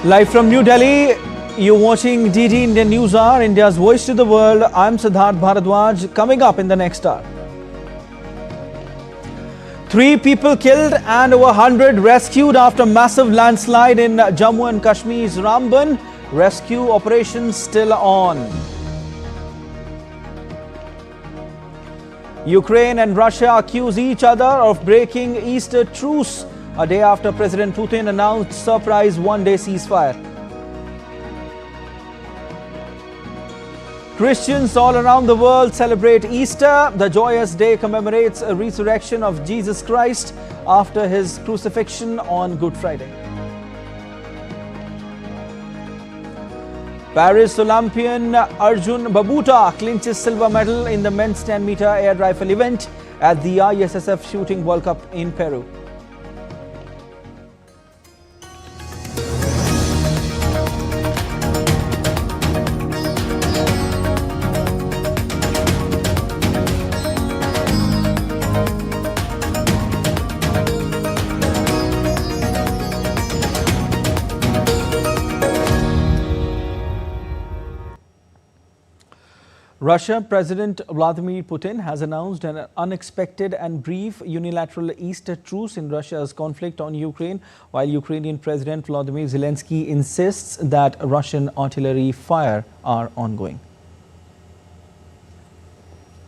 Live from New Delhi, you're watching DD Indian NewsHour, India's voice to the world. I'm Siddharth Bharadwaj. Coming up in the next hour. 3 people killed and over 100 rescued after massive landslide in Jammu and Kashmir's Ramban. Rescue operations still on. Ukraine and Russia accuse each other of breaking Easter truce a day after President Putin announced surprise one-day ceasefire. Christians all around the world celebrate Easter. The joyous day commemorates a resurrection of Jesus Christ after his crucifixion on Good Friday. Paris Olympian Arjun Babuta clinches silver medal in the men's 10-meter air rifle event at the ISSF Shooting World Cup in Peru. Russia President Vladimir Putin has announced an unexpected and brief unilateral Easter truce in Russia's conflict on Ukraine, while Ukrainian President Volodymyr Zelenskyy insists that Russian artillery fire are ongoing.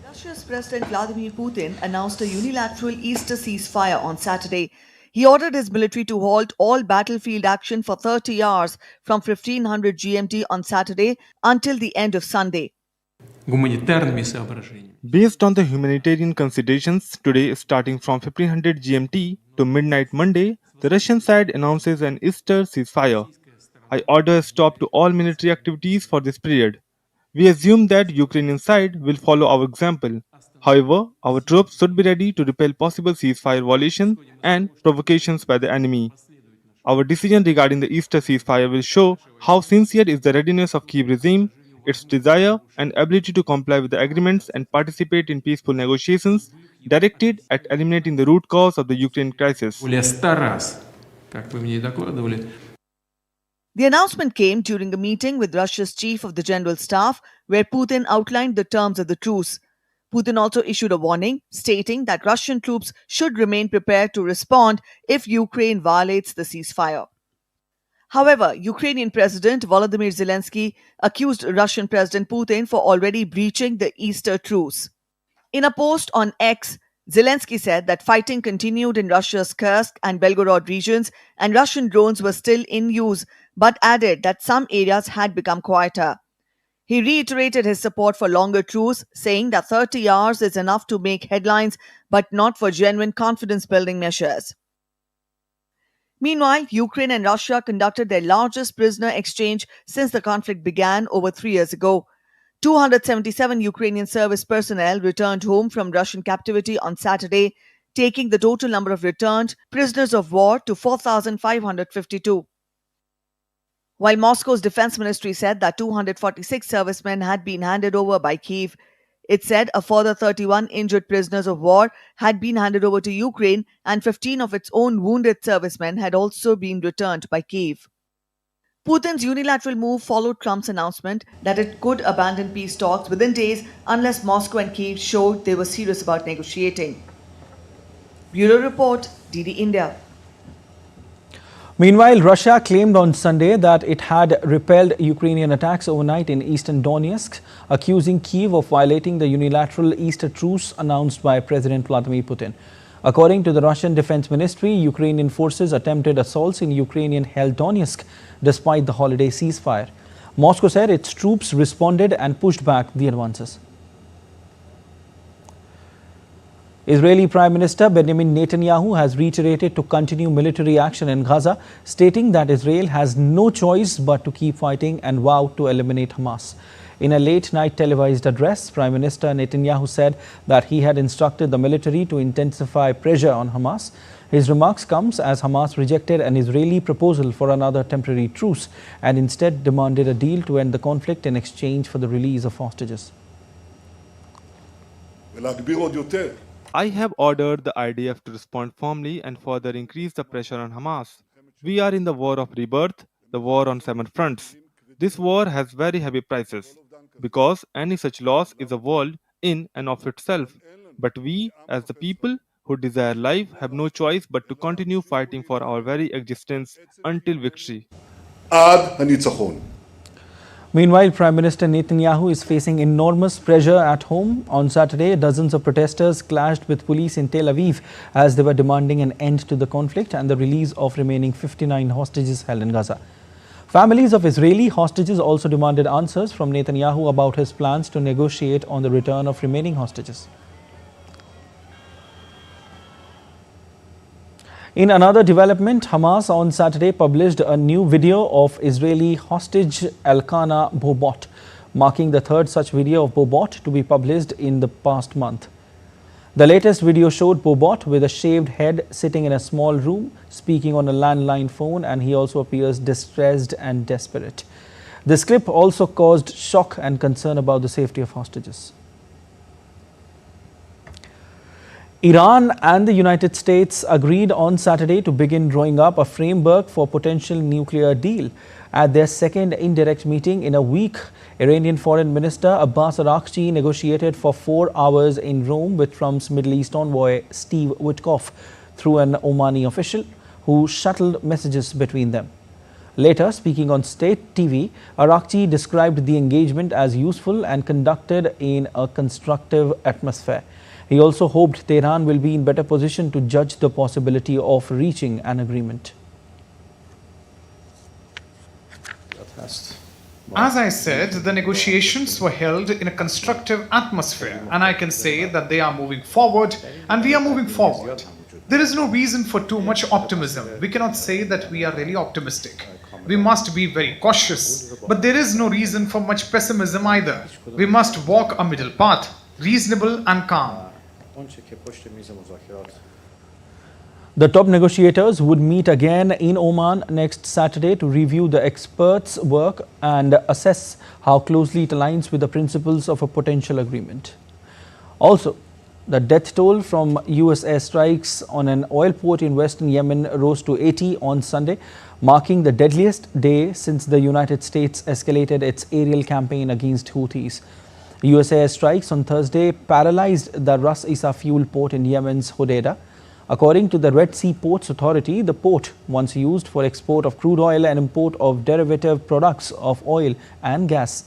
Russia's President Vladimir Putin announced a unilateral Easter ceasefire on Saturday. He ordered his military to halt all battlefield action for 30 hours from 1500 GMT on Saturday until the end of Sunday. Based on the humanitarian considerations, today starting from 1500 GMT to midnight Monday, the Russian side announces an Easter ceasefire. I order a stop to all military activities for this period. We assume that Ukrainian side will follow our example. However, our troops should be ready to repel possible ceasefire violations and provocations by the enemy. Our decision regarding the Easter ceasefire will show how sincere is the readiness of Kyiv regime, its desire and ability to comply with the agreements and participate in peaceful negotiations directed at eliminating the root cause of the Ukraine crisis. The announcement came during a meeting with Russia's chief of the general staff, where Putin outlined the terms of the truce. Putin also issued a warning, stating that Russian troops should remain prepared to respond if Ukraine violates the ceasefire. However, Ukrainian President Volodymyr Zelenskyy accused Russian President Putin for already breaching the Easter truce. In a post on X, Zelenskyy said that fighting continued in Russia's Kursk and Belgorod regions and Russian drones were still in use, but added that some areas had become quieter. He reiterated his support for longer truce, saying that 30 hours is enough to make headlines, but not for genuine confidence-building measures. Meanwhile, Ukraine and Russia conducted their largest prisoner exchange since the conflict began over 3 years ago. 277 Ukrainian service personnel returned home from Russian captivity on Saturday, taking the total number of returned prisoners of war to 4,552. While Moscow's defense ministry said that 246 servicemen had been handed over by Kyiv, it said a further 31 injured prisoners of war had been handed over to Ukraine and 15 of its own wounded servicemen had also been returned by Kyiv. Putin's unilateral move followed Trump's announcement that it could abandon peace talks within days unless Moscow and Kyiv showed they were serious about negotiating. Bureau Report, DD India. Meanwhile, Russia claimed on Sunday that it had repelled Ukrainian attacks overnight in eastern Donetsk, accusing Kyiv of violating the unilateral Easter truce announced by President Vladimir Putin. According to the Russian Defense Ministry, Ukrainian forces attempted assaults in Ukrainian-held Donetsk despite the holiday ceasefire. Moscow said its troops responded and pushed back the advances. Israeli Prime Minister Benjamin Netanyahu has reiterated to continue military action in Gaza, stating that Israel has no choice but to keep fighting and vowed to eliminate Hamas. In a late-night televised address, Prime Minister Netanyahu said that he had instructed the military to intensify pressure on Hamas. His remarks comes as Hamas rejected an Israeli proposal for another temporary truce and instead demanded a deal to end the conflict in exchange for the release of hostages. I have ordered the IDF to respond firmly and further increase the pressure on Hamas. We are in the war of rebirth. the war on 7 fronts. This war has very heavy prices because any such loss is a world in and of itself. But we, as the people who desire life, have no choice but to continue fighting for our very existence until victory. עד הניצחון. Meanwhile, Prime Minister Netanyahu is facing enormous pressure at home. On Saturday, dozens of protesters clashed with police in Tel Aviv as they were demanding an end to the conflict and the release of remaining 59 hostages held in Gaza. Families of Israeli hostages also demanded answers from Netanyahu about his plans to negotiate on the return of remaining hostages. In another development, Hamas on Saturday published a new video of Israeli hostage Elkanah Bobot, marking the third such video of Bobot to be published in the past month. The latest video showed Bobot with a shaved head sitting in a small room, speaking on a landline phone, and he also appears distressed and desperate. This clip also caused shock and concern about the safety of hostages. Iran and the United States agreed on Saturday to begin drawing up a framework for potential nuclear deal. At their second indirect meeting in a week, Iranian Foreign Minister Abbas Araghchi negotiated for 4 hours in Rome with Trump's Middle East envoy Steve Witkoff through an Omani official who shuttled messages between them. Later, speaking on state TV, Araghchi described the engagement as useful and conducted in a constructive atmosphere. He also hoped Tehran will be in better position to judge the possibility of reaching an agreement. As I said, the negotiations were held in a constructive atmosphere, and I can say that they are moving forward, and we are moving forward. There is no reason for too much optimism. We cannot say that we are really optimistic. We must be very cautious, but there is no reason for much pessimism either. We must walk a middle path, reasonable and calm. The top negotiators would meet again in Oman next Saturday to review the experts' work and assess how closely it aligns with the principles of a potential agreement. Also, the death toll from US airstrikes on an oil port in western Yemen rose to 80 on Sunday, marking the deadliest day since the United States escalated its aerial campaign against Houthis. US airstrikes on Thursday paralyzed the Ras Isa fuel port in Yemen's Hodeidah. According to the Red Sea Ports Authority, the port, once used for export of crude oil and import of derivative products of oil and gas,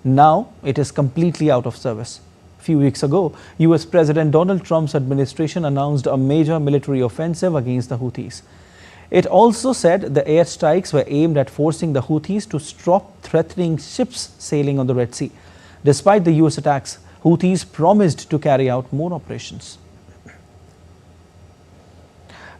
now it is completely out of service. A few weeks ago, US President Donald Trump's administration announced a major military offensive against the Houthis. It also said the airstrikes were aimed at forcing the Houthis to stop threatening ships sailing on the Red Sea. Despite the US attacks, Houthis promised to carry out more operations.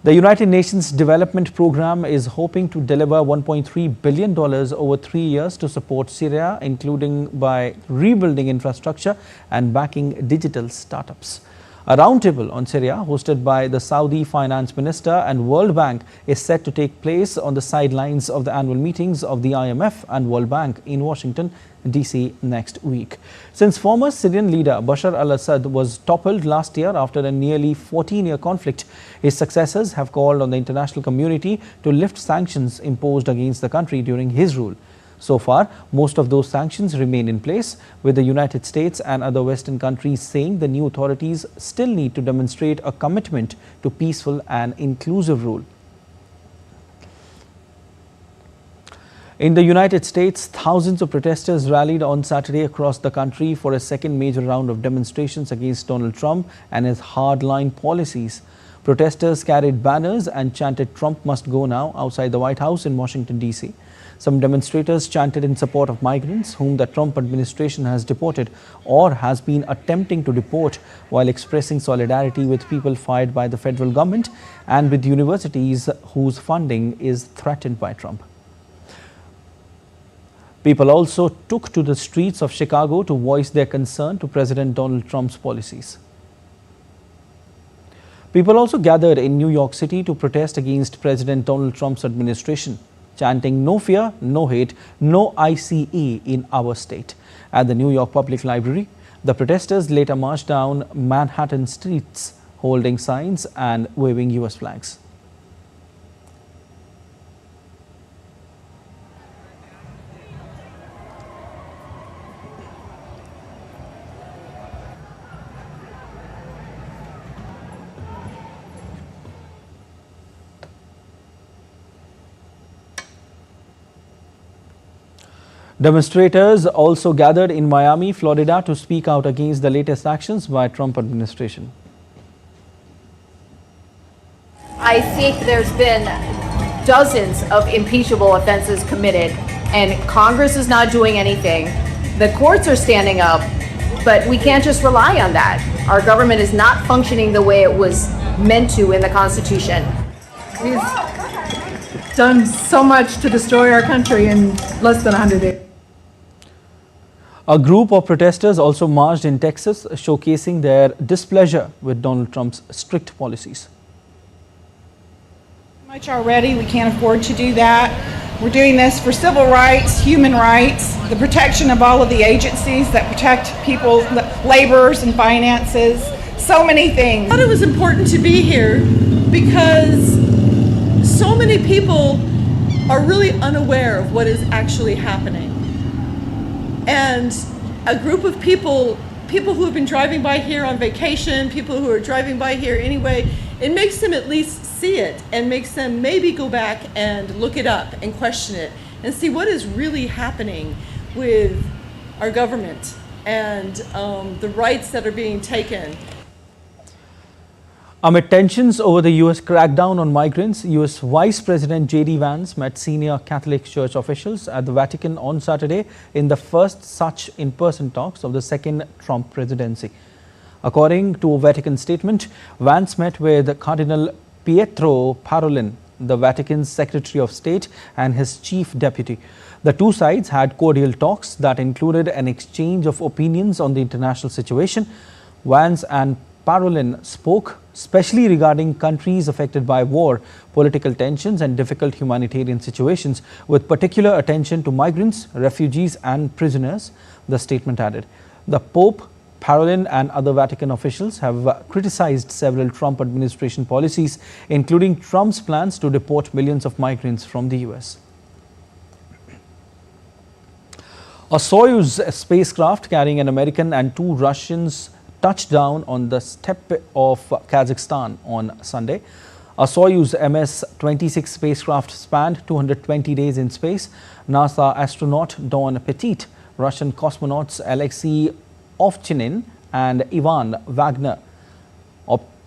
The United Nations Development Programme is hoping to deliver $1.3 billion over 3 years to support Syria, including by rebuilding infrastructure and backing digital startups. A roundtable on Syria, hosted by the Saudi Finance Minister and World Bank, is set to take place on the sidelines of the annual meetings of the IMF and World Bank in Washington, D.C. next week. Since former Syrian leader Bashar al-Assad was toppled last year after a nearly 14-year conflict, his successors have called on the international community to lift sanctions imposed against the country during his rule. So far, most of those sanctions remain in place, with the United States and other Western countries saying the new authorities still need to demonstrate a commitment to peaceful and inclusive rule. In the United States, thousands of protesters rallied on Saturday across the country for a second major round of demonstrations against Donald Trump and his hardline policies. Protesters carried banners and chanted "Trump must go now" outside the White House in Washington, D.C. Some demonstrators chanted in support of migrants whom the Trump administration has deported or has been attempting to deport, while expressing solidarity with people fired by the federal government and with universities whose funding is threatened by Trump. People also took to the streets of Chicago to voice their concern to President Donald Trump's policies. People also gathered in New York City to protest against President Donald Trump's administration, chanting "No fear, no hate, no ICE in our state." At the New York Public Library, the protesters later marched down Manhattan streets, holding signs and waving US flags. Demonstrators also gathered in Miami, Florida to speak out against the latest actions by Trump administration. I think there's been dozens of impeachable offenses committed, and Congress is not doing anything. The courts are standing up, but we can't just rely on that. Our government is not functioning the way it was meant to in the Constitution. We've done so much to destroy our country in less than 100 days. A group of protesters also marched in Texas, showcasing their displeasure with Donald Trump's strict policies. Much already, we can't afford to do that. We're doing this for civil rights, human rights, the protection of all of the agencies that protect people's laborers and finances, so many things. I thought it was important to be here because so many people are really unaware of what is actually happening. And a group of people who have been driving by here on vacation, people who are driving by here anyway, it makes them at least see it and makes them maybe go back and look it up and question it and see what is really happening with our government and the rights that are being taken. Amid tensions over the U.S. crackdown on migrants, U.S. Vice President J.D. Vance met senior Catholic Church officials at the Vatican on Saturday in the first such in-person talks of the second Trump presidency. According to a Vatican statement, Vance met with Cardinal Pietro Parolin, the Vatican's Secretary of State, and his chief deputy. The two sides had cordial talks that included an exchange of opinions on the international situation. Vance and Parolin spoke especially regarding countries affected by war, political tensions and difficult humanitarian situations, with particular attention to migrants, refugees and prisoners, the statement added. The Pope, Parolin and other Vatican officials have criticized several Trump administration policies, including Trump's plans to deport millions of migrants from the US. A Soyuz spacecraft carrying an American and two Russians touched down on the steppe of Kazakhstan on Sunday. A Soyuz MS-26 spacecraft spanned 220 days in space. NASA astronaut Don Petit, Russian cosmonauts Alexei Ovchinin and Ivan Wagner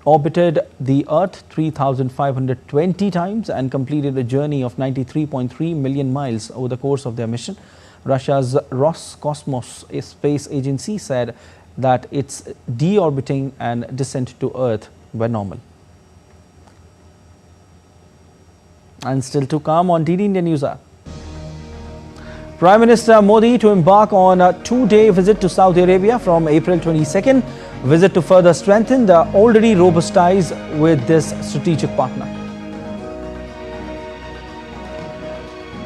orbited the Earth 3,520 times and completed a journey of 93.3 million miles over the course of their mission. Russia's Roscosmos space agency said that its deorbiting and descent to Earth were normal. And still to come on DD India NewsHour. Prime Minister Modi to embark on a two-day visit to Saudi Arabia from April 22nd. Visit to further strengthen the already robust ties with this strategic partner.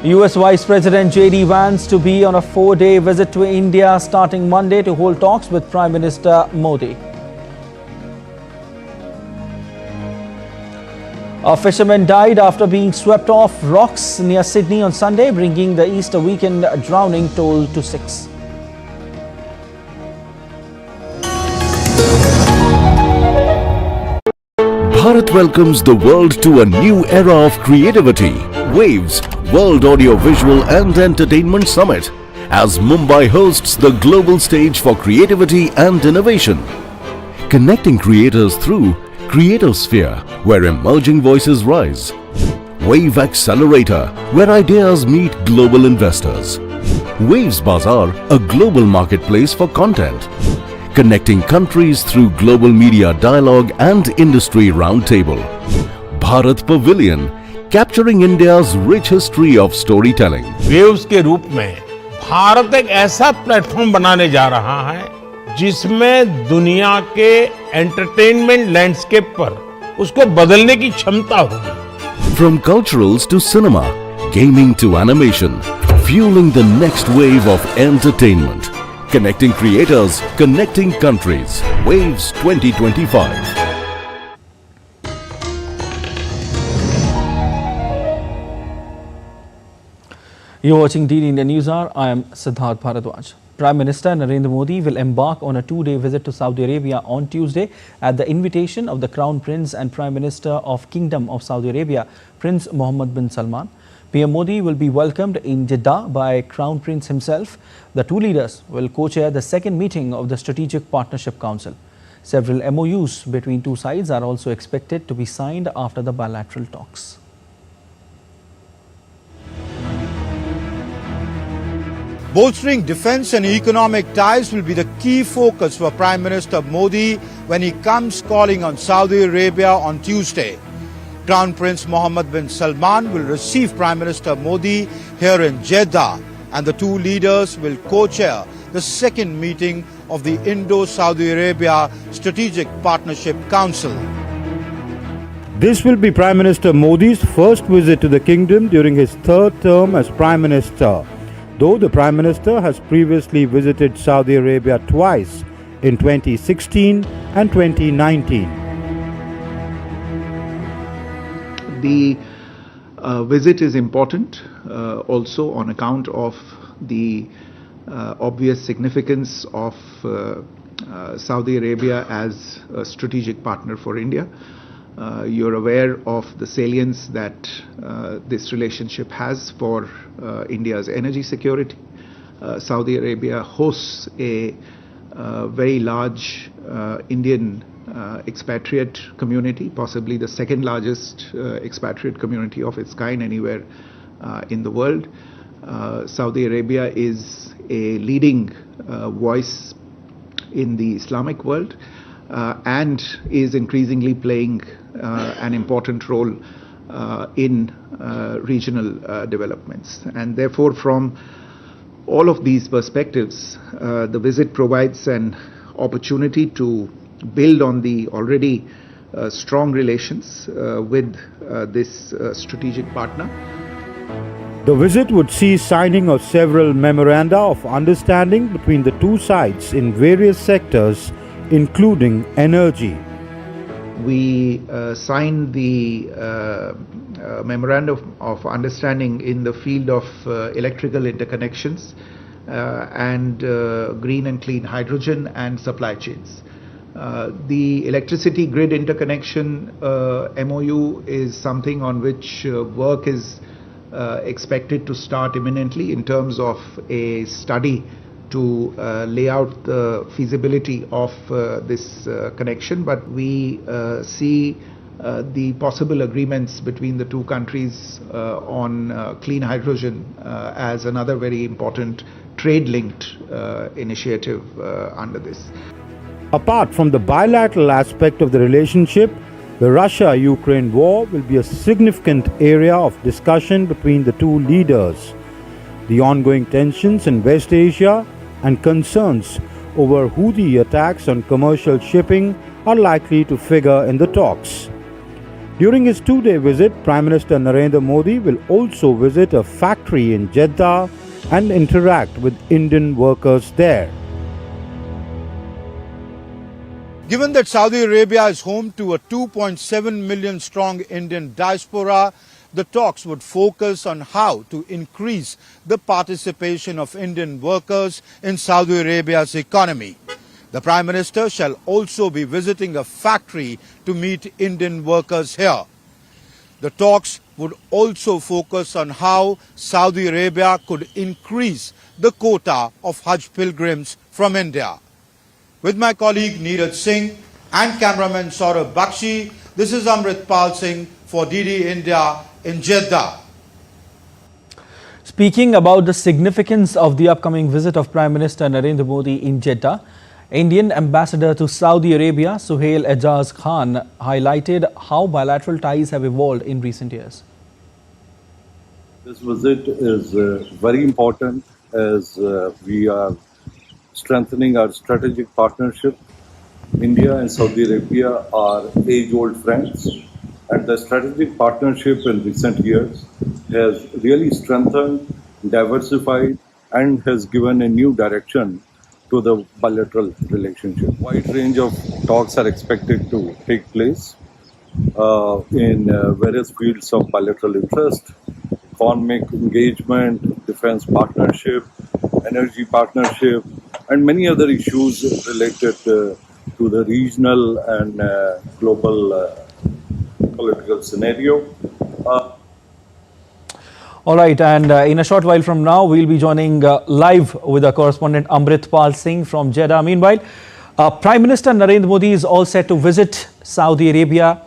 US Vice President J.D. Vance to be on a four-day visit to India starting Monday to hold talks with Prime Minister Modi. A fisherman died after being swept off rocks near Sydney on Sunday, bringing the Easter weekend drowning toll to 6. Bharat welcomes the world to a new era of creativity. Waves World Audio-Visual and Entertainment Summit as Mumbai hosts the global stage for creativity and innovation. Connecting creators through Creatosphere, where emerging voices rise. Wave Accelerator, where ideas meet global investors. Waves Bazaar, a global marketplace for content. Connecting countries through global media dialogue and industry roundtable. Bharat Pavilion, capturing India's rich history of storytelling. Waves के रूप में भारत एक ऐसा platform बनाने जा रहा है जिसमें दुनिया के एंटरटेनमेंट लैंडस्केप पर उसको बदलने की क्षमता होगी. From culturals to cinema, gaming to animation, fueling the next wave of entertainment. Connecting creators, connecting countries. Waves 2025. You're watching DD India NewsHour. I am Siddharth Bharadwaj. Prime Minister Narendra Modi will embark on a two-day visit to Saudi Arabia on Tuesday at the invitation of the Crown Prince and Prime Minister of Kingdom of Saudi Arabia, Prince Mohammed bin Salman. PM Modi will be welcomed in Jeddah by Crown Prince himself. The two leaders will co-chair the second meeting of the Strategic Partnership Council. Several MOUs between two sides are also expected to be signed after the bilateral talks. Bolstering defence and economic ties will be the key focus for Prime Minister Modi when he comes calling on Saudi Arabia on Tuesday. Crown Prince Mohammed bin Salman will receive Prime Minister Modi here in Jeddah, and the two leaders will co-chair the second meeting of the Indo-Saudi Arabia Strategic Partnership Council. This will be Prime Minister Modi's first visit to the kingdom during his third term as Prime Minister, though the Prime Minister has previously visited Saudi Arabia twice in 2016 and 2019. The visit is important also on account of the obvious significance of Saudi Arabia as a strategic partner for India. You're aware of the salience that this relationship has for India's energy security. Saudi Arabia hosts a very large Indian expatriate community, possibly the second largest expatriate community of its kind anywhere in the world. Saudi Arabia is a leading voice in the Islamic world and is increasingly playing an important role in regional developments. And therefore, from all of these perspectives, the visit provides an opportunity to build on the already strong relations with this strategic partner. The visit would see signing of several memoranda of understanding between the two sides in various sectors, including energy. We signed the memorandum of understanding in the field of electrical interconnections and green and clean hydrogen and supply chains. The electricity grid interconnection MOU is something on which work is expected to start imminently in terms of a study to lay out the feasibility of this connection. But we see the possible agreements between the two countries on clean hydrogen as another very important trade-linked initiative under this. Apart from the bilateral aspect of the relationship, the Russia-Ukraine war will be a significant area of discussion between the two leaders. The ongoing tensions in West Asia and concerns over Houthi attacks on commercial shipping are likely to figure in the talks. During his two-day visit, Prime Minister Narendra Modi will also visit a factory in Jeddah and interact with Indian workers there. Given that Saudi Arabia is home to a 2.7 million strong Indian diaspora, the talks would focus on how to increase the participation of Indian workers in Saudi Arabia's economy. The Prime Minister shall also be visiting a factory to meet Indian workers here. The talks would also focus on how Saudi Arabia could increase the quota of Hajj pilgrims from India. With my colleague Neeraj Singh and cameraman Saurabh Bakshi, this is Amritpal Singh for DD India in Jeddah. Speaking about the significance of the upcoming visit of Prime Minister Narendra Modi in Jeddah, Indian Ambassador to Saudi Arabia, Suhail Ejaz Khan, highlighted how bilateral ties have evolved in recent years. This visit is very important as we are strengthening our strategic partnership. India and Saudi Arabia are age-old friends, and the strategic partnership in recent years has really strengthened, diversified, and has given a new direction to the bilateral relationship. A wide range of talks are expected to take place in various fields of bilateral interest: economic engagement, defense partnership, energy partnership, and many other issues related to the regional and global political scenario. All right, and in a short while from now, we'll be joining live with our correspondent Amrit Pal Singh from Jeddah. Meanwhile, Prime Minister Narendra Modi is all set to visit Saudi Arabia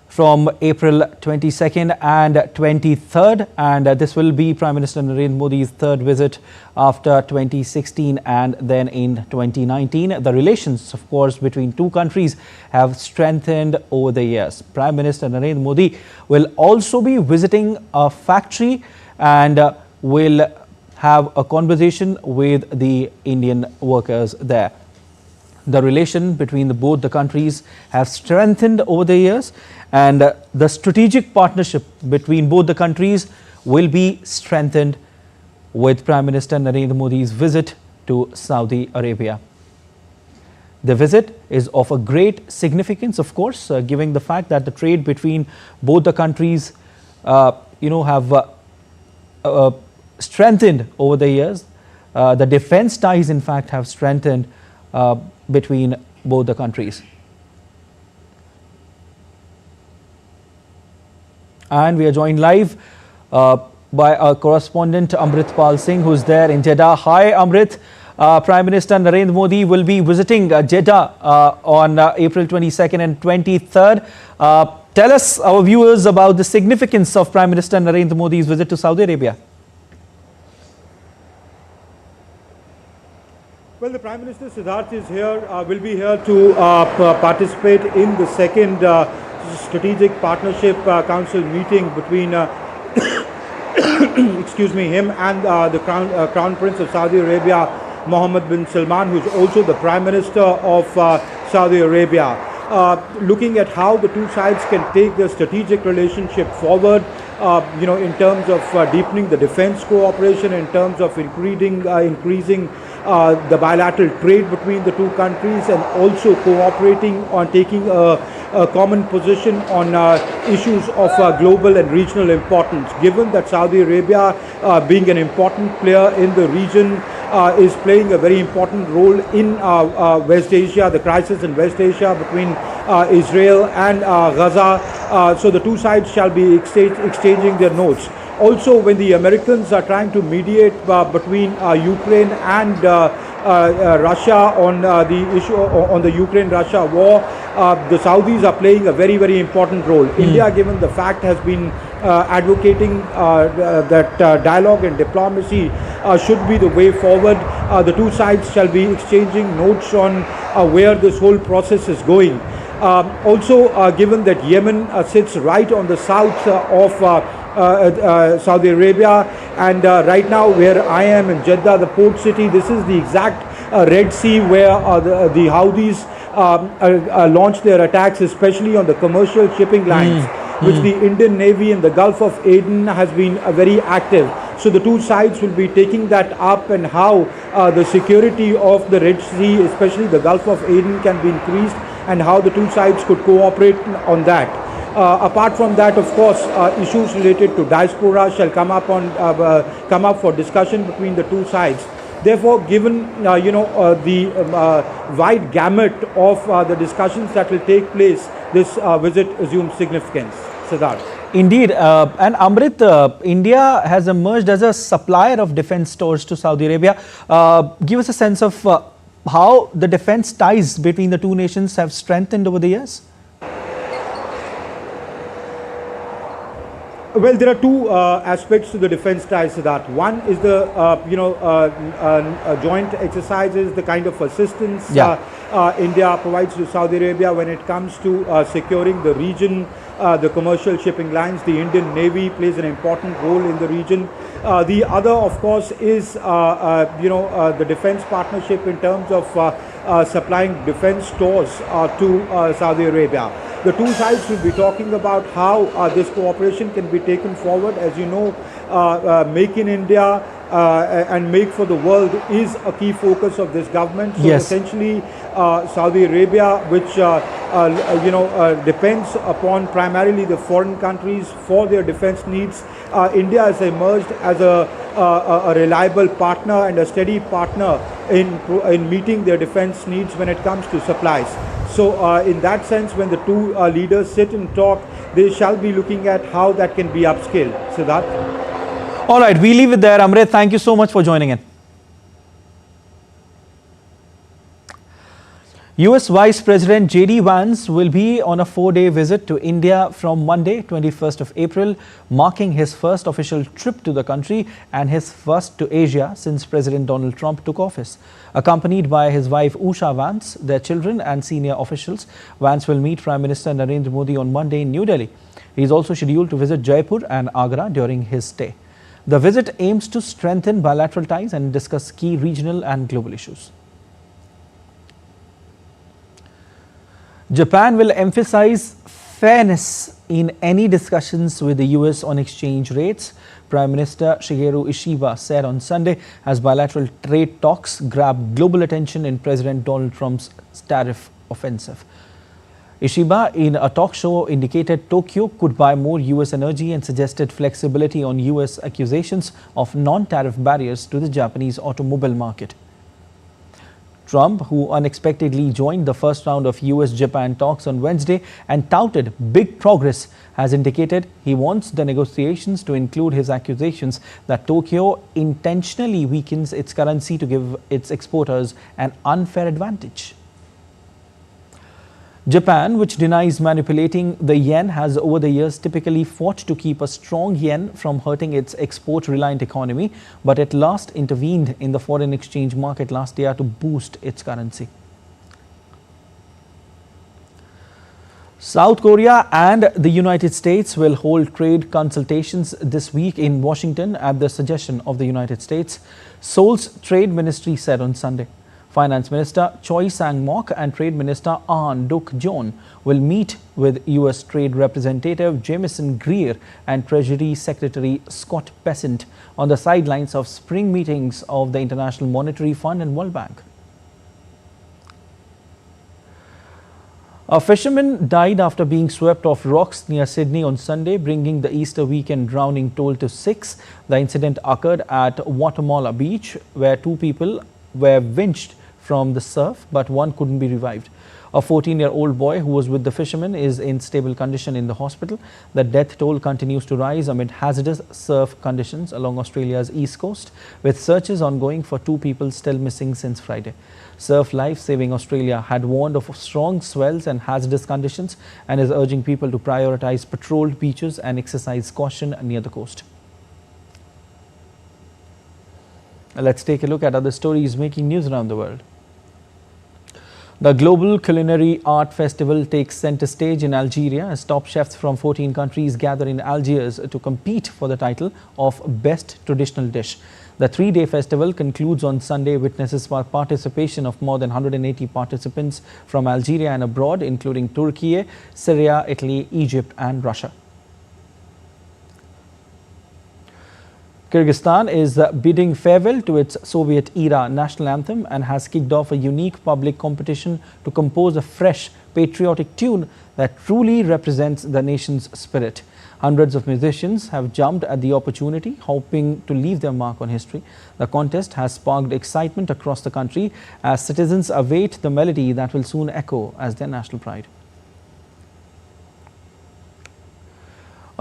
from April 22nd and 23rd, and this will be Prime Minister Narendra Modi's third visit after 2016 and then in 2019. The relations, of course, between two countries have strengthened over the years. Prime Minister Narendra Modi will also be visiting a factory and will have a conversation with the Indian workers there. The relation between both the countries have strengthened over the years, and the strategic partnership between both the countries will be strengthened with Prime Minister Narendra Modi's visit to Saudi Arabia. The visit is of a great significance, of course, given the fact that the trade between both the countries, have strengthened over the years. The defense ties, in fact, have strengthened between both the countries. And we are joined live by our correspondent Amrit Pal Singh, who's there in Jeddah. Hi, Amrit. Prime Minister Narendra Modi will be visiting Jeddah on April 22nd and 23rd. Tell us, our viewers, about the significance of Prime Minister Narendra Modi's visit to Saudi Arabia. Well, the Prime Minister Siddharth is here, will be here to participate in the second Strategic Partnership Council meeting between him and the Crown Prince of Saudi Arabia, Mohammed bin Salman, who is also the Prime Minister of Saudi Arabia. Looking at how the two sides can take their strategic relationship forward, in terms of deepening the defense cooperation, in terms of increasing the bilateral trade between the two countries, and also cooperating on taking a common position on issues of global and regional importance. Given that Saudi Arabia, being an important player in the region, is playing a very important role in West Asia, the crisis in West Asia between Israel and Gaza. So the two sides shall be exchanging their notes. Also, when the Americans are trying to mediate between Ukraine and Russia on the issue on the Ukraine-Russia war, the Saudis are playing a very, very important role. India, given the fact, has been advocating that dialogue and diplomacy should be the way forward. The two sides shall be exchanging notes on where this whole process is going. Given that Yemen sits right on the south of Saudi Arabia, and right now where I am in Jeddah, the port city, this is the exact Red Sea where the Houthis launched their attacks, especially on the commercial shipping lines, which the Indian Navy in the Gulf of Aden has been very active. So the two sides will be taking that up, and how the security of the Red Sea, especially the Gulf of Aden, can be increased, and how the two sides could cooperate on that. Apart from that, of course, issues related to diaspora shall come up for discussion between the two sides. Therefore, given the wide gamut of the discussions that will take place, this visit assumes significance. Siddharth. Indeed, and Amrit, India has emerged as a supplier of defense stores to Saudi Arabia. Give us a sense of how the defense ties between the two nations have strengthened over the years. Well, there are two aspects to the defense ties, Siddharth. One is the joint exercises, the kind of assistance India provides to Saudi Arabia when it comes to securing the region, the commercial shipping lines. The Indian Navy plays an important role in the region. The other, of course, is the defense partnership in terms of supplying defense stores to Saudi Arabia. The two sides will be talking about how this cooperation can be taken forward. As you know, Make in India and Make for the World is a key focus of this government. So essentially, Saudi Arabia, which depends upon primarily the foreign countries for their defense needs, India has emerged as a reliable partner and a steady partner in meeting their defense needs when it comes to supplies. So in that sense, when the two leaders sit and talk, they shall be looking at how that can be upscaled. Siddharth? All right, we leave it there. Amrit, thank you so much for joining in. US Vice President J.D. Vance will be on a 4-day visit to India from Monday, 21st of April, marking his first official trip to the country and his first to Asia since President Donald Trump took office. Accompanied by his wife Usha Vance, their children and senior officials, Vance will meet Prime Minister Narendra Modi on Monday in New Delhi. He is also scheduled to visit Jaipur and Agra during his stay. The visit aims to strengthen bilateral ties and discuss key regional and global issues. Japan will emphasize fairness in any discussions with the US on exchange rates, Prime Minister Shigeru Ishiba said on Sunday as bilateral trade talks grabbed global attention in President Donald Trump's tariff offensive. Ishiba in a talk show indicated Tokyo could buy more US energy and suggested flexibility on US accusations of non-tariff barriers to the Japanese automobile market. Trump, who unexpectedly joined the first round of US-Japan talks on Wednesday and touted big progress, has indicated he wants the negotiations to include his accusations that Tokyo intentionally weakens its currency to give its exporters an unfair advantage. Japan, which denies manipulating the yen, has over the years typically fought to keep a strong yen from hurting its export-reliant economy, but at last intervened in the foreign exchange market last year to boost its currency. South Korea and the United States will hold trade consultations this week in Washington at the suggestion of the United States, Seoul's trade ministry said on Sunday. Finance Minister Choi Sang-mok and Trade Minister Ahn Duk-jeon will meet with U.S. Trade Representative Jamieson Greer and Treasury Secretary Scott Bessent on the sidelines of spring meetings of the International Monetary Fund and World Bank. A fisherman died after being swept off rocks near Sydney on Sunday, bringing the Easter weekend drowning toll to 6. The incident occurred at Watamala Beach, where 2 people were winched from the surf, but one couldn't be revived. A 14-year-old boy who was with the fishermen is in stable condition in the hospital. The death toll continues to rise amid hazardous surf conditions along Australia's east coast, with searches ongoing for 2 people still missing since Friday. Surf Life Saving Australia had warned of strong swells and hazardous conditions and is urging people to prioritize patrolled beaches and exercise caution near the coast. Let's take a look at other stories making news around the world. The Global Culinary Art Festival takes center stage in Algeria as top chefs from 14 countries gather in Algiers to compete for the title of Best Traditional Dish. The 3-day festival concludes on Sunday, witnesses participation of more than 180 participants from Algeria and abroad, including Turkey, Syria, Italy, Egypt and Russia. Kyrgyzstan is bidding farewell to its Soviet-era national anthem and has kicked off a unique public competition to compose a fresh, patriotic tune that truly represents the nation's spirit. Hundreds of musicians have jumped at the opportunity, hoping to leave their mark on history. The contest has sparked excitement across the country as citizens await the melody that will soon echo as their national pride.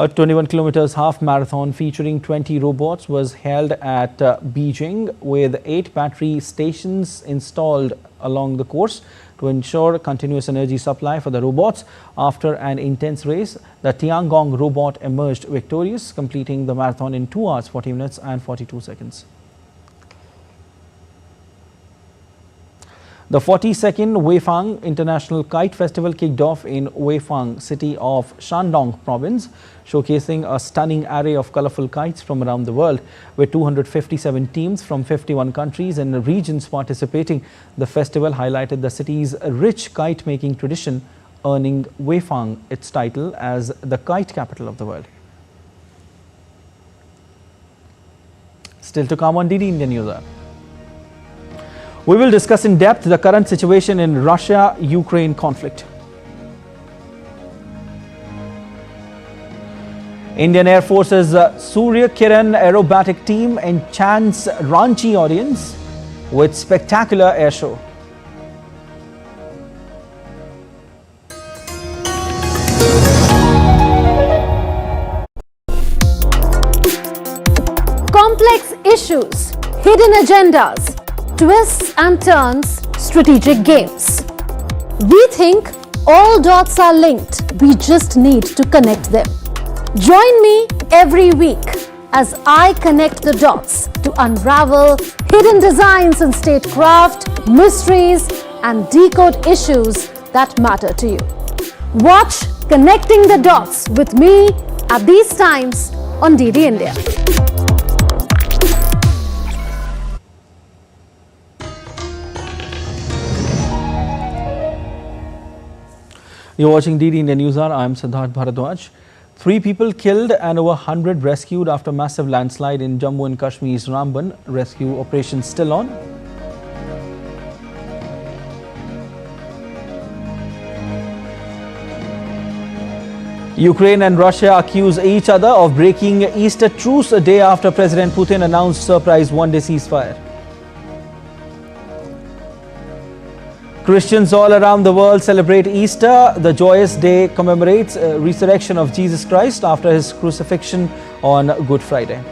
A 21 kilometers half marathon featuring 20 robots was held at Beijing, with 8 battery stations installed along the course to ensure continuous energy supply for the robots. After an intense race, the Tiangong robot emerged victorious, completing the marathon in 2 hours, 40 minutes and 42 seconds. The 42nd Weifang International Kite Festival kicked off in Weifang, city of Shandong province, showcasing a stunning array of colorful kites from around the world. With 257 teams from 51 countries and regions participating, the festival highlighted the city's rich kite-making tradition, earning Weifang its title as the kite capital of the world. Still to come on DD India NewsHour. We will discuss in depth the current situation in Russia-Ukraine conflict. Indian Air Force's Surya Kiran aerobatic team enchants Ranchi audience with spectacular air show. issues, hidden agendas, twists and turns, strategic games. We think all dots are linked. We just need to connect them. Join me every week as I connect the dots to unravel hidden designs in statecraft, mysteries, and decode issues that matter to you. Watch Connecting the Dots with me at these times on DD India. You're watching DD India NewsHour. I'm Siddharth Bharadwaj. 3 people killed and over 100 rescued after massive landslide in Jammu and Kashmir's Ramban. Rescue operation still on. Ukraine and Russia accuse each other of breaking Easter truce a day after President Putin announced surprise one-day ceasefire. Christians all around the world celebrate Easter. The joyous day commemorates resurrection of Jesus Christ after his crucifixion on Good Friday.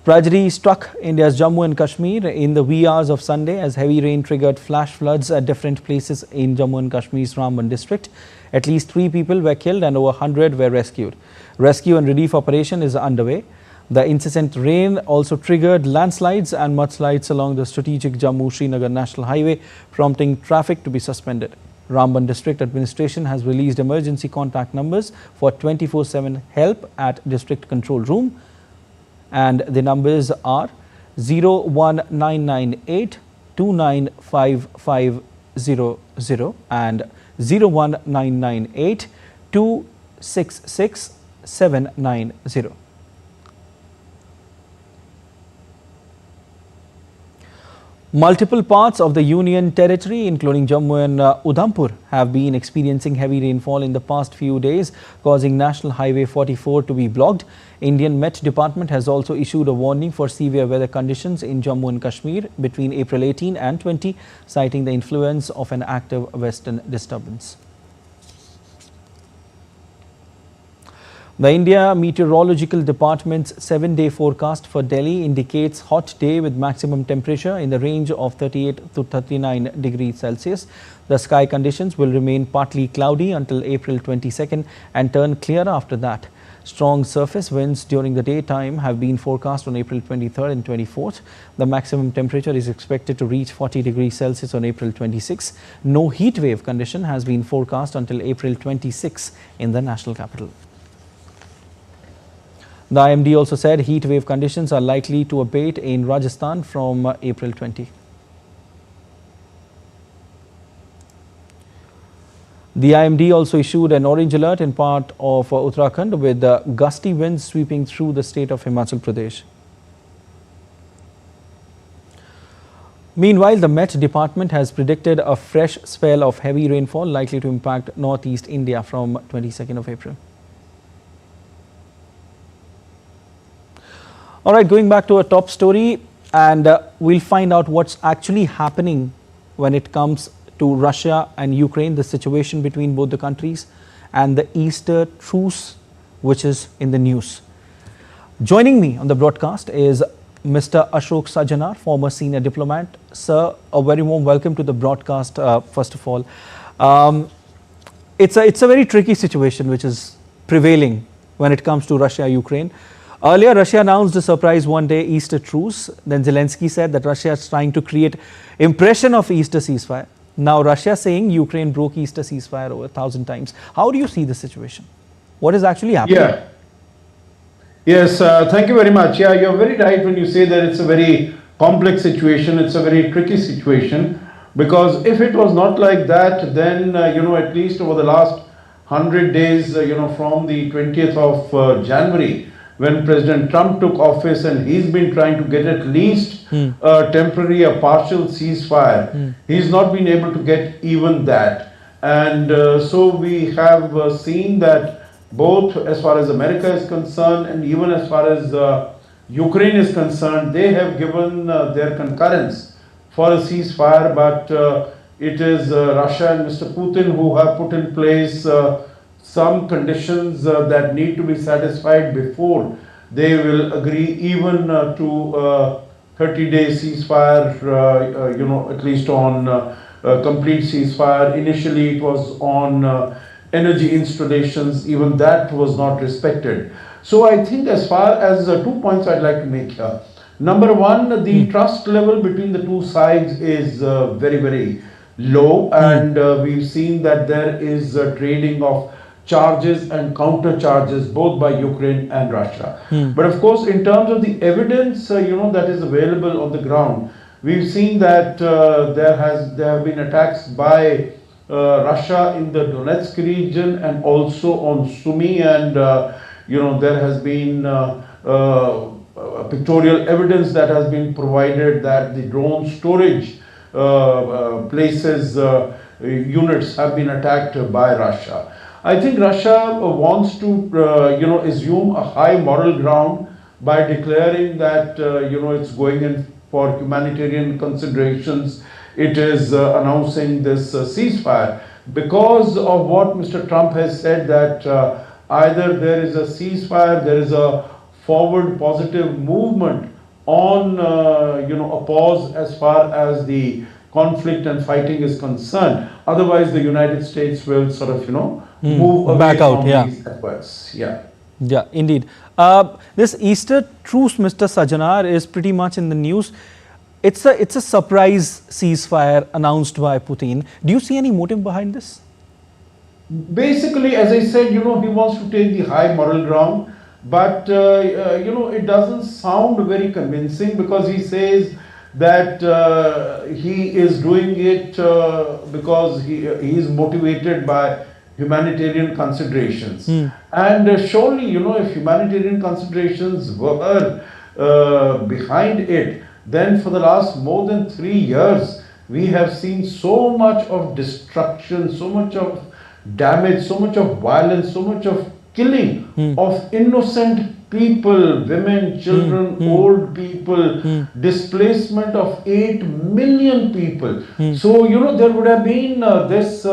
Tragedy struck India's Jammu and Kashmir in the wee hours of Sunday as heavy rain triggered flash floods at different places in Jammu and Kashmir's Ramban district. At least 3 people were killed and over 100 were rescued. Rescue and relief operation is underway. The incessant rain also triggered landslides and mudslides along the strategic Jammu-Srinagar National Highway, prompting traffic to be suspended. Ramban District Administration has released emergency contact numbers for 24/7 help at District Control Room. And the numbers are 01998 295500 and 01998 266 790. Multiple parts of the Union Territory, including Jammu and Udhampur, have been experiencing heavy rainfall in the past few days, causing National Highway 44 to be blocked. Indian Met Department has also issued a warning for severe weather conditions in Jammu and Kashmir between April 18 and 20, citing the influence of an active western disturbance. The India Meteorological Department's 7-day forecast for Delhi indicates hot day with maximum temperature in the range of 38 to 39 degrees Celsius. The sky conditions will remain partly cloudy until April 22nd and turn clear after that. Strong surface winds during the daytime have been forecast on April 23rd and 24th. The maximum temperature is expected to reach 40 degrees Celsius on April 26. No heat wave condition has been forecast until April 26 in the national capital. The IMD also said heat wave conditions are likely to abate in Rajasthan from April 20. The IMD also issued an orange alert in part of Uttarakhand with gusty winds sweeping through the state of Himachal Pradesh. Meanwhile, the Met Department has predicted a fresh spell of heavy rainfall likely to impact northeast India from 22nd of April. All right, going back to our top story, and we'll find out what's actually happening when it comes to Russia and Ukraine, the situation between both the countries, and the Easter truce, which is in the news. Joining me on the broadcast is Mr. Ashok Sajjanar, former senior diplomat. Sir, a very warm welcome to the broadcast, first of all. It's a very tricky situation which is prevailing when it comes to Russia-Ukraine. Earlier, Russia announced a surprise one-day Easter truce. Then Zelenskyy said that Russia is trying to create impression of Easter ceasefire. Now Russia saying Ukraine broke Easter ceasefire over 1,000 times. How do you see the situation? What is actually happening? Yeah. Yes, thank you very much. Yeah, you're very right when you say that it's a very complex situation. It's a very tricky situation, because if it was not like that, then, at least over the last 100 days, from the 20th of January, when President Trump took office, and he's been trying to get at least a temporary, a partial ceasefire. He's not been able to get even that. And so we have seen that both as far as America is concerned and even as far as Ukraine is concerned, they have given their concurrence for a ceasefire, but it is Russia and Mr. Putin who have put in place some conditions that need to be satisfied before they will agree even to 30-day ceasefire, at least on complete ceasefire. Initially it was on energy installations, even that was not respected. So I think as far as 2 points I'd like to make here. Number one, the trust level between the two sides is very, very low, and we've seen that there is trading of charges and counter charges both by Ukraine and Russia. But of course, in terms of the evidence, that is available on the ground, we've seen that there have been attacks by Russia in the Donetsk region and also on Sumy, and there has been pictorial evidence that has been provided that the drone storage places, units have been attacked by Russia. I think Russia wants to, assume a high moral ground by declaring that, it's going in for humanitarian considerations. It is announcing this ceasefire because of what Mr. Trump has said, that either there is a ceasefire, there is a forward positive movement on, a pause as far as the conflict and fighting is concerned. Otherwise, the United States will sort of, move away back out, from these efforts. Yeah. Yeah, indeed. This Easter truce, Mr. Sajanar, is pretty much in the news. It's a surprise ceasefire announced by Putin. Do you see any motive behind this? Basically, as I said, he wants to take the high moral ground, but it doesn't sound very convincing, because he says that he is doing it because he is motivated by humanitarian considerations. And surely, if humanitarian considerations were behind it, then for the last more than 3 years, we have seen so much of destruction, so much of damage, so much of violence, so much of killing of innocent people, women, children, old people, displacement of 8 million people. So, there would have been this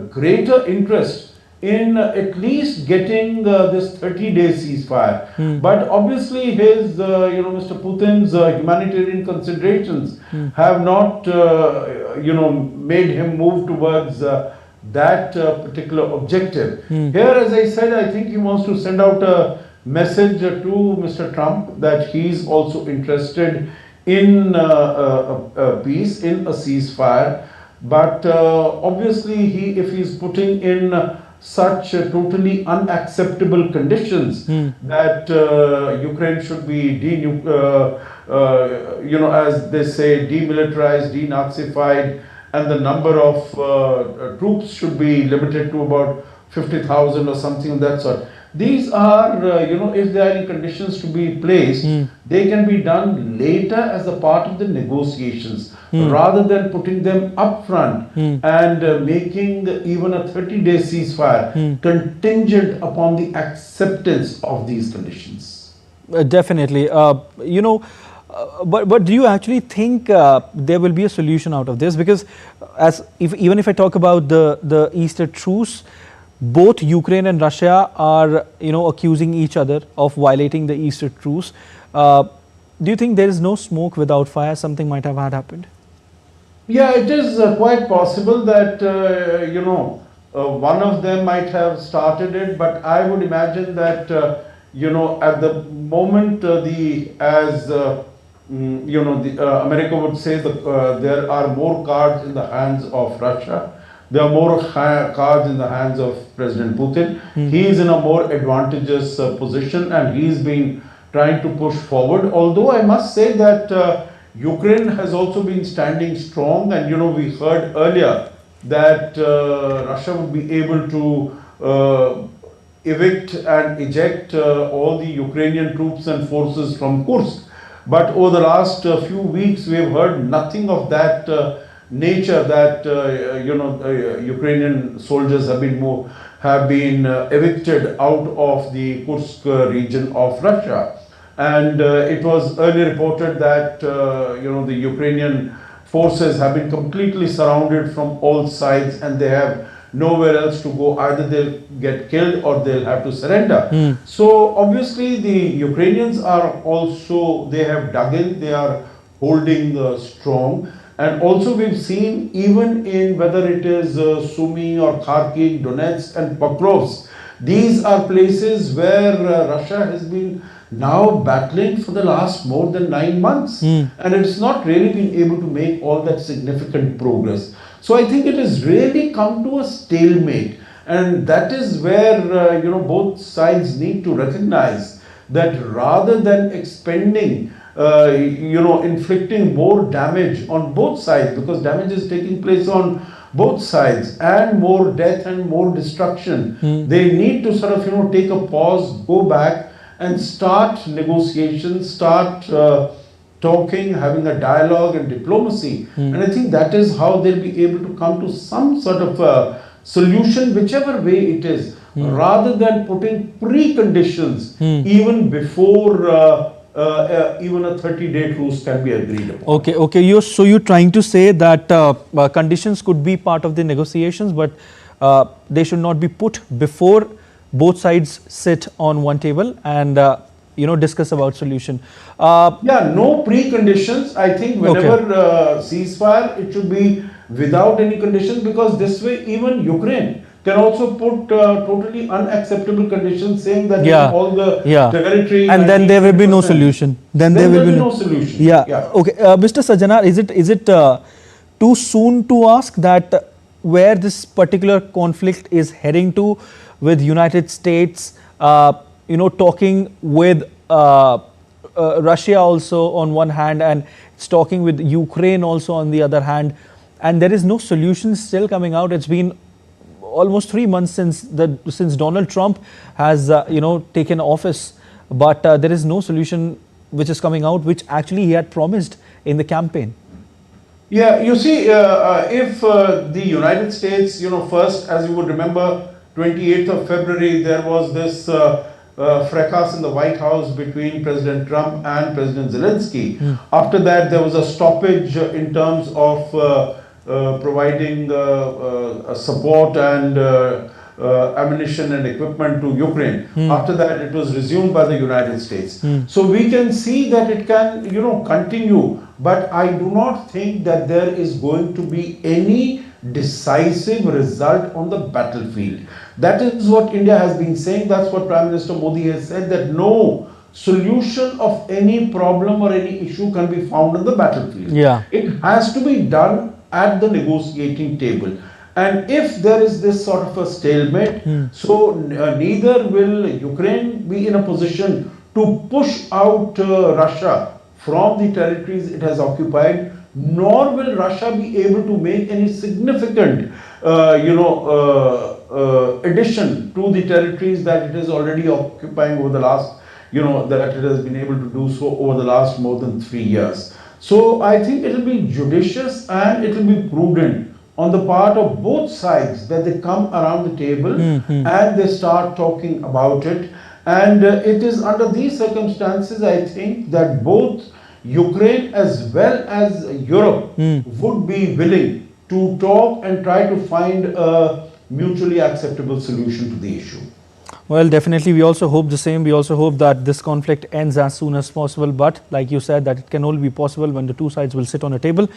greater interest in at least getting this 30-day ceasefire. But obviously his, Mr. Putin's humanitarian considerations have not, made him move towards that particular objective. Here, as I said, I think he wants to send out a message to Mr. Trump that he's also interested in peace, in a ceasefire. But obviously, if he's putting in such totally unacceptable conditions that Ukraine should be, as they say, demilitarized, denazified, and the number of troops should be limited to about 50,000 or something of that sort. These are, if there are any conditions to be placed, they can be done later as a part of the negotiations, rather than putting them up front and making even a 30-day ceasefire contingent upon the acceptance of these conditions. Definitely. But do you actually think there will be a solution out of this? Because even if I talk about the Easter truce, both Ukraine and Russia are, accusing each other of violating the Easter truce. Do you think there is no smoke without fire? Something might have had happened? Yeah, it is quite possible that, one of them might have started it, but I would imagine that, at the moment, America would say that there are more cards in the hands of Russia. There are more cards in the hands of President Putin. He is in a more advantageous position, and he's been trying to push forward. Although I must say that Ukraine has also been standing strong, and we heard earlier that Russia would be able to evict and eject all the Ukrainian troops and forces from Kursk. But over the last few weeks, we have heard nothing of that nature, that Ukrainian soldiers have been evicted out of the Kursk region of Russia. And it was earlier reported that the Ukrainian forces have been completely surrounded from all sides, and they have nowhere else to go. Either they'll get killed or they'll have to surrender. So obviously the Ukrainians are also, they have dug in, they are holding strong. And also we've seen even in whether it is Sumy or Kharkiv, Donetsk and Pokrovsk, these are places where Russia has been now battling for the last more than 9 months. And it's not really been able to make all that significant progress. So I think it has really come to a stalemate. And that is where, both sides need to recognize that rather than expending inflicting more damage on both sides, because damage is taking place on both sides, and more death and more destruction. They need to sort of, take a pause, go back and start negotiations, start talking, having a dialogue and diplomacy. And I think that is how they'll be able to come to some sort of a solution, whichever way it is, rather than putting preconditions even before even a 30-day truce can be agreed upon. Okay. So you're trying to say that conditions could be part of the negotiations, but they should not be put before both sides sit on one table and discuss about solution. No preconditions. I think whenever ceasefire, it should be without any conditions, because this way even Ukraine can also put totally unacceptable conditions, saying that all the territory, and then there will be no solution. Then there will be no solution. Okay, Mr. Sajjanar, is it too soon to ask that where this particular conflict is heading to, with United States, talking with Russia also on one hand, and it's talking with Ukraine also on the other hand, and there is no solution still coming out? It's been almost 3 months since Donald Trump has taken office, but there is no solution which is coming out, which actually he had promised in the campaign. You see, if the United States, first, as you would remember, 28th of February, there was this fracas in the White House between President Trump and President Zelenskyy. After that, there was a stoppage in terms of providing support and ammunition and equipment to Ukraine. After that, it was resumed by the United States. So we can see that it can, continue, but I do not think that there is going to be any decisive result on the battlefield. That is what India has been saying. That's what Prime Minister Modi has said, that no solution of any problem or any issue can be found on the battlefield. It has to be done at the negotiating table. And if there is this sort of a stalemate, so neither will Ukraine be in a position to push out Russia from the territories it has occupied, nor will Russia be able to make any significant addition to the territories that it is already occupying over the last, that it has been able to do so over the last more than 3 years. So I think it will be judicious and it will be prudent on the part of both sides that they come around the table and they start talking about it. And it is under these circumstances, I think, that both Ukraine as well as Europe would be willing to talk and try to find a mutually acceptable solution to the issue. Well, definitely, we also hope the same. We also hope that this conflict ends as soon as possible. But like you said, that it can only be possible when the two sides will sit on a table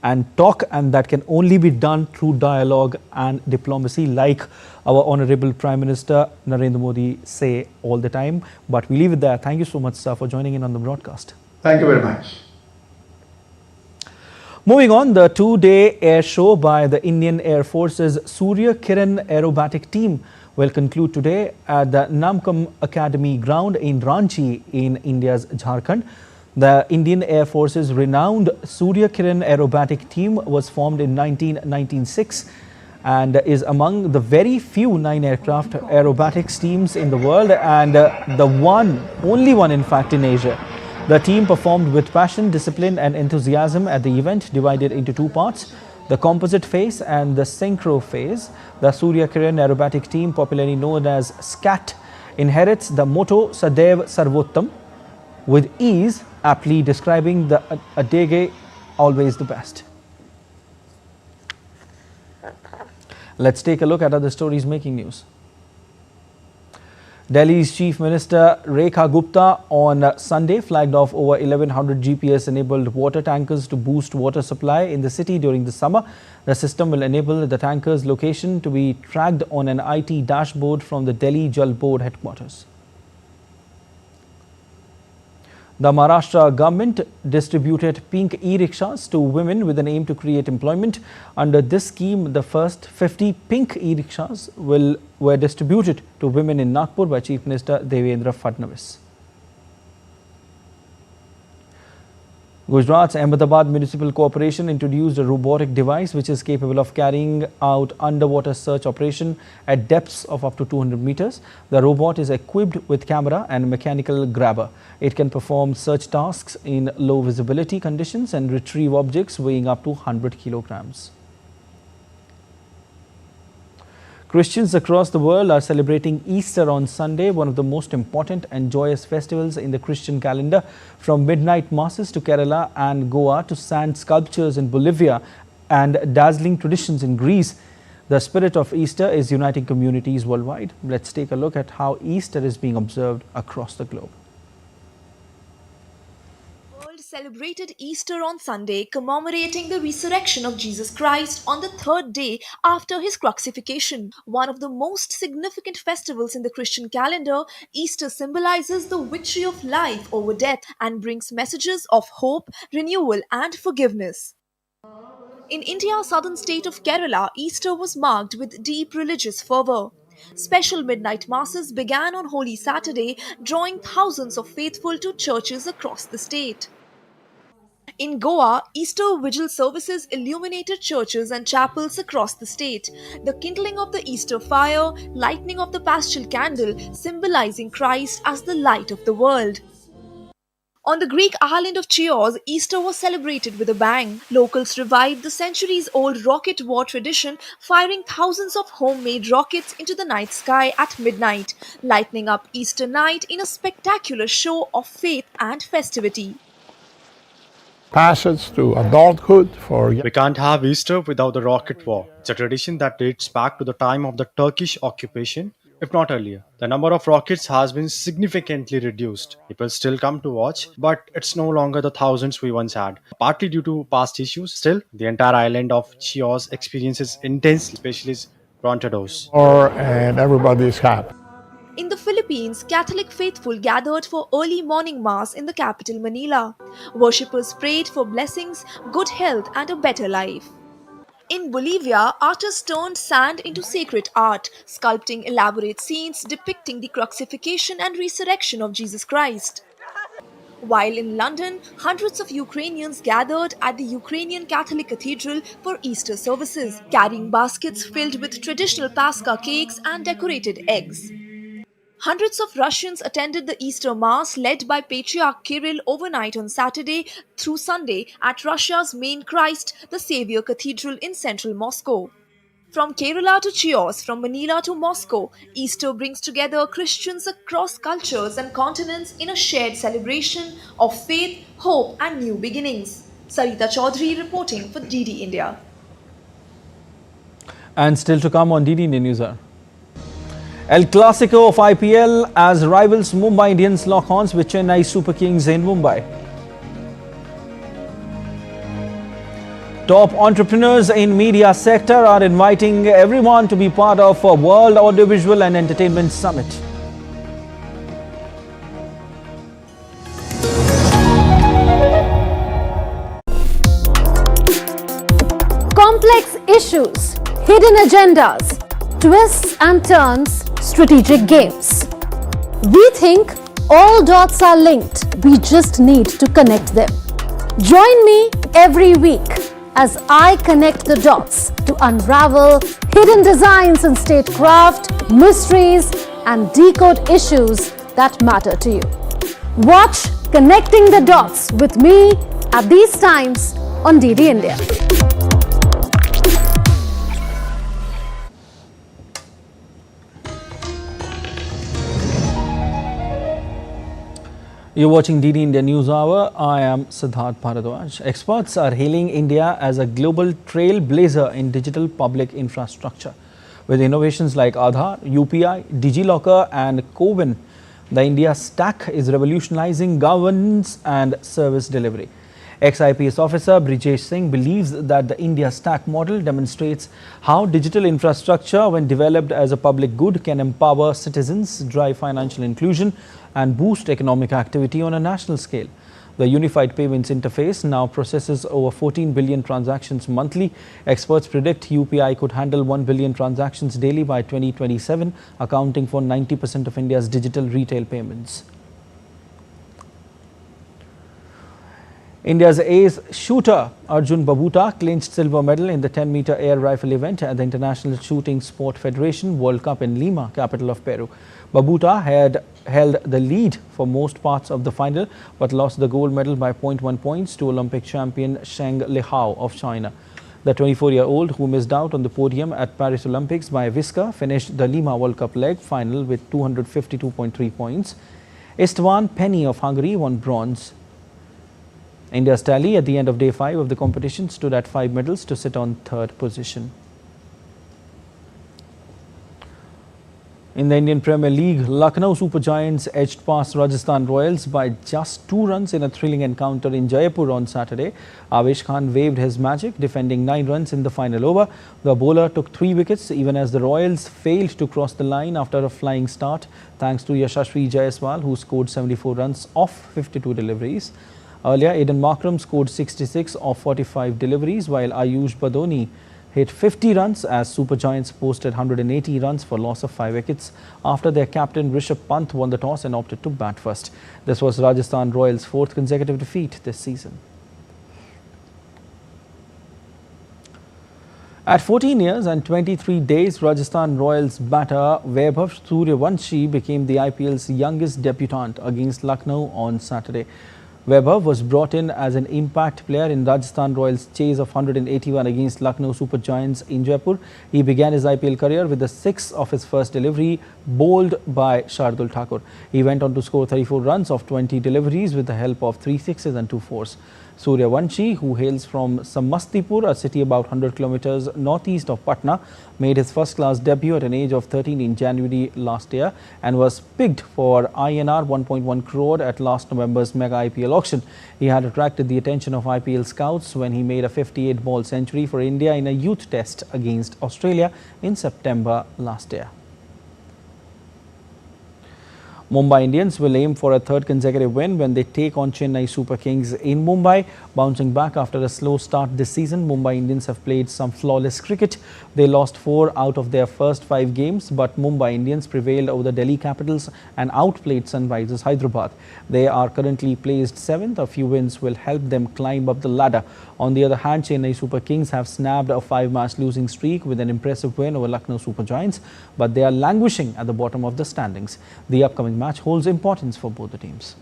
and talk, and that can only be done through dialogue and diplomacy, like our Honorable Prime Minister Narendra Modi say all the time. But we leave it there. Thank you so much, sir, for joining in on the broadcast. Thank you very much. Moving on, the two-day air show by the Indian Air Force's Surya Kiran aerobatic team will conclude today at the Namkam Academy ground in Ranchi in India's Jharkhand. The Indian Air Force's renowned Surya Kiran aerobatic team was formed in 1996 and is among the very few 9 aircraft aerobatics teams in the world, and the only one in fact in Asia. The team performed with passion, discipline and enthusiasm at the event, divided into 2 parts: the composite phase and the synchro phase. The Surya Kiran aerobatic team, popularly known as SCAT, inherits the motto Sadev Sarvottam with ease, aptly describing the adage, always the best. Let's take a look at other stories making news. Delhi's Chief Minister Rekha Gupta on Sunday flagged off over 1100 GPS-enabled water tankers to boost water supply in the city during the summer. The system will enable the tankers' location to be tracked on an IT dashboard from the Delhi Jal Board headquarters. The Maharashtra government distributed pink e-rickshaws to women with an aim to create employment. Under this scheme, the first 50 pink e-rickshaws were distributed to women in Nagpur by Chief Minister Devendra Fadnavis. Gujarat's Ahmedabad Municipal Corporation introduced a robotic device which is capable of carrying out underwater search operation at depths of up to 200 meters. The robot is equipped with camera and mechanical grabber. It can perform search tasks in low visibility conditions and retrieve objects weighing up to 100 kilograms. Christians across the world are celebrating Easter on Sunday, one of the most important and joyous festivals in the Christian calendar. From midnight masses to Kerala and Goa to sand sculptures in Bolivia and dazzling traditions in Greece, the spirit of Easter is uniting communities worldwide. Let's take a look at how Easter is being observed across the globe. Celebrated Easter on Sunday, commemorating the resurrection of Jesus Christ on the third day after his crucifixion. One of the most significant festivals in the Christian calendar, Easter symbolizes the victory of life over death and brings messages of hope, renewal, and forgiveness. In India's southern state of Kerala, Easter was marked with deep religious fervor. Special midnight masses began on Holy Saturday, drawing thousands of faithful to churches across the state. In Goa, Easter vigil services illuminated churches and chapels across the state. The kindling of the Easter fire, lighting of the paschal candle, symbolizing Christ as the light of the world. On the Greek island of Chios, Easter was celebrated with a bang. Locals revived the centuries-old rocket war tradition, firing thousands of homemade rockets into the night sky at midnight, lighting up Easter night in a spectacular show of faith and festivity. Passage to adulthood for... We can't have Easter without the rocket war. It's a tradition that dates back to the time of the Turkish occupation, if not earlier. The number of rockets has been significantly reduced. People still come to watch, but it's no longer the thousands we once had. Partly due to past issues, still, the entire island of Chios experiences intense, especially tornadoes. And everybody is happy. In the Philippines, Catholic faithful gathered for early morning mass in the capital Manila. Worshippers prayed for blessings, good health, and a better life. In Bolivia, artists turned sand into sacred art, sculpting elaborate scenes depicting the crucifixion and resurrection of Jesus Christ. While in London, hundreds of Ukrainians gathered at the Ukrainian Catholic Cathedral for Easter services, carrying baskets filled with traditional Pascha cakes and decorated eggs. Hundreds of Russians attended the Easter Mass led by Patriarch Kirill overnight on Saturday through Sunday at Russia's main Christ the Savior Cathedral in central Moscow. From Kerala to Chios, from Manila to Moscow, Easter brings together Christians across cultures and continents in a shared celebration of faith, hope, and new beginnings. Sarita Chaudhary reporting for DD India. And still to come on DD India NewsHour. El Clasico of IPL as rivals Mumbai Indians lock horns with Chennai Super Kings in Mumbai. Top entrepreneurs in media sector are inviting everyone to be part of a World Audiovisual and Entertainment Summit. Complex issues, hidden agendas, twists and turns, strategic games. We think all dots are linked. We just need to connect them. Join me every week as I connect the dots to unravel hidden designs in statecraft, mysteries, and decode issues that matter to you. Watch Connecting the Dots with me at these times on DD India. You're watching DD India NewsHour. I am Siddharth Bharadwaj. Experts are hailing India as a global trailblazer in digital public infrastructure. With innovations like Aadhaar, UPI, DigiLocker and CoWIN, the India Stack is revolutionizing governance and service delivery. Ex-IPS officer Brijesh Singh believes that the India Stack model demonstrates how digital infrastructure, when developed as a public good, can empower citizens, drive financial inclusion and boost economic activity on a national scale. The Unified Payments Interface now processes over 14 billion transactions monthly. Experts predict UPI could handle 1 billion transactions daily by 2027, accounting for 90% of India's digital retail payments. India's ace shooter Arjun Babuta clinched silver medal in the 10-meter air rifle event at the International Shooting Sport Federation World Cup in Lima, capital of Peru. Babuta had held the lead for most parts of the final but lost the gold medal by 0.1 points to Olympic champion Sheng Lihao of China. The 24-year-old, who missed out on the podium at Paris Olympics by a whisker, finished the Lima World Cup leg final with 252.3 points. Istvan Penny of Hungary won bronze. India's tally at the end of day 5 of the competition stood at 5 medals to sit on third position. In the Indian Premier League, Lucknow Super Giants edged past Rajasthan Royals by just 2 runs in a thrilling encounter in Jaipur on Saturday. Avesh Khan waved his magic, defending 9 runs in the final over. The bowler took 3 wickets even as the Royals failed to cross the line after a flying start, thanks to Yashasvi Jaiswal, who scored 74 runs off 52 deliveries. Earlier, Aiden Markram scored 66 off 45 deliveries, while Ayush Badoni hit 50 runs as Super Giants posted 180 runs for loss of 5 wickets after their captain Rishabh Pant won the toss and opted to bat first. This was Rajasthan Royals' 4th consecutive defeat this season. At 14 years and 23 days, Rajasthan Royals batter Vaibhav Suryavanshi became the IPL's youngest debutant against Lucknow on Saturday. Vaibhav was brought in as an impact player in Rajasthan Royals' chase of 181 against Lucknow Super Giants in Jaipur. He began his IPL career with the 6th of his first delivery, bowled by Shardul Thakur. He went on to score 34 runs off 20 deliveries with the help of 3 sixes and 2 fours. Suryavanshi, who hails from Samastipur, a city about 100 kilometers northeast of Patna, made his first-class debut at an age of 13 in January last year and was picked for INR 1.1 crore at last November's mega IPL auction. He had attracted the attention of IPL scouts when he made a 58-ball century for India in a youth test against Australia in September last year. Mumbai Indians will aim for a 3rd consecutive win when they take on Chennai Super Kings in Mumbai. Bouncing back after a slow start this season, Mumbai Indians have played some flawless cricket. They lost 4 out of their first 5 games, but Mumbai Indians prevailed over the Delhi Capitals and outplayed Sunrisers Hyderabad. They are currently placed 7th. A few wins will help them climb up the ladder. On the other hand, Chennai Super Kings have snapped a 5-match losing streak with an impressive win over Lucknow Super Giants, but they are languishing at the bottom of the standings. The upcoming match holds importance for both the teams.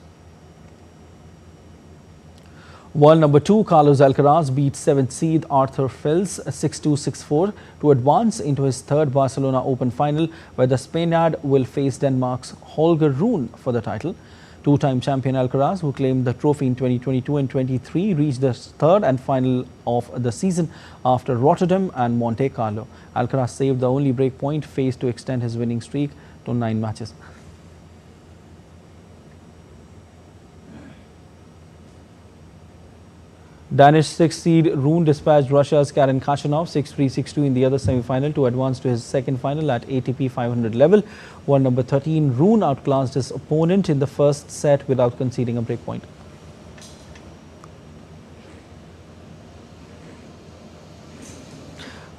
World number 2 Carlos Alcaraz beat 7th seed Arthur Fils 6-2, 6-4 to advance into his 3rd Barcelona Open final, where the Spaniard will face Denmark's Holger Rune for the title. 2-time champion Alcaraz, who claimed the trophy in 2022 and 23, reached the 3rd and final of the season after Rotterdam and Monte Carlo. Alcaraz saved the only break point faced to extend his winning streak to 9 matches. Danish 6th seed Rune dispatched Russia's Karen Khachanov 6-3, 6-2 in the other semi-final to advance to his 2nd final at ATP 500 level. World number 13 Rune outclassed his opponent in the first set without conceding a break point.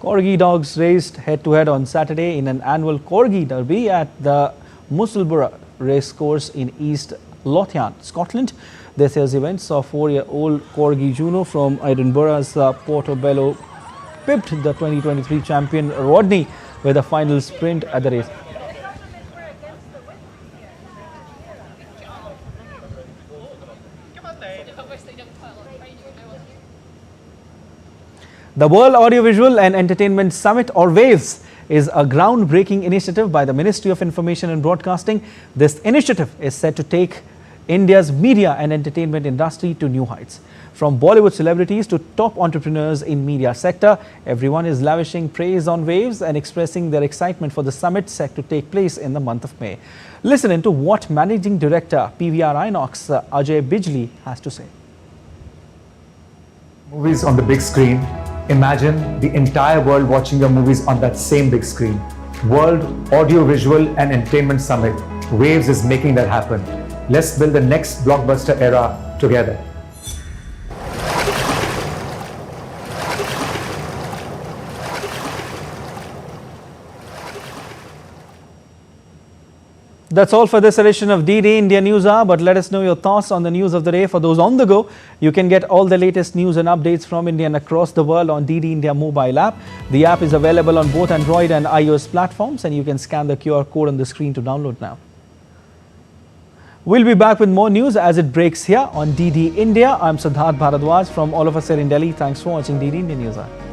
Corgi dogs raced head-to-head on Saturday in an annual Corgi Derby at the Musselburgh racecourse in East Lothian, Scotland. This year's event saw 4-year-old Corgi Juno from Edinburgh's Portobello pipped the 2023 champion Rodney with a final sprint at the race. The World Audiovisual and Entertainment Summit, or WAVES, is a groundbreaking initiative by the Ministry of Information and Broadcasting. This initiative is set to take India's media and entertainment industry to new heights. From Bollywood celebrities to top entrepreneurs in media sector, everyone is lavishing praise on Waves and expressing their excitement for the summit set to take place in the month of May. Listen into what Managing Director PVR Inox Ajay Bijli has to say. Movies on the big screen. Imagine the entire world watching your movies on that same big screen. World Audio-Visual and Entertainment Summit. Waves is making that happen. Let's build the next blockbuster era together. That's all for this edition of DD India NewsHour, but let us know your thoughts on the news of the day. For those on the go, you can get all the latest news and updates from India and across the world on DD India mobile app. The app is available on both Android and iOS platforms, and you can scan the QR code on the screen to download now. We'll be back with more news as it breaks here on DD India. I'm Siddharth Bharadwaj from all of us here in Delhi. Thanks for watching DD India NewsHour.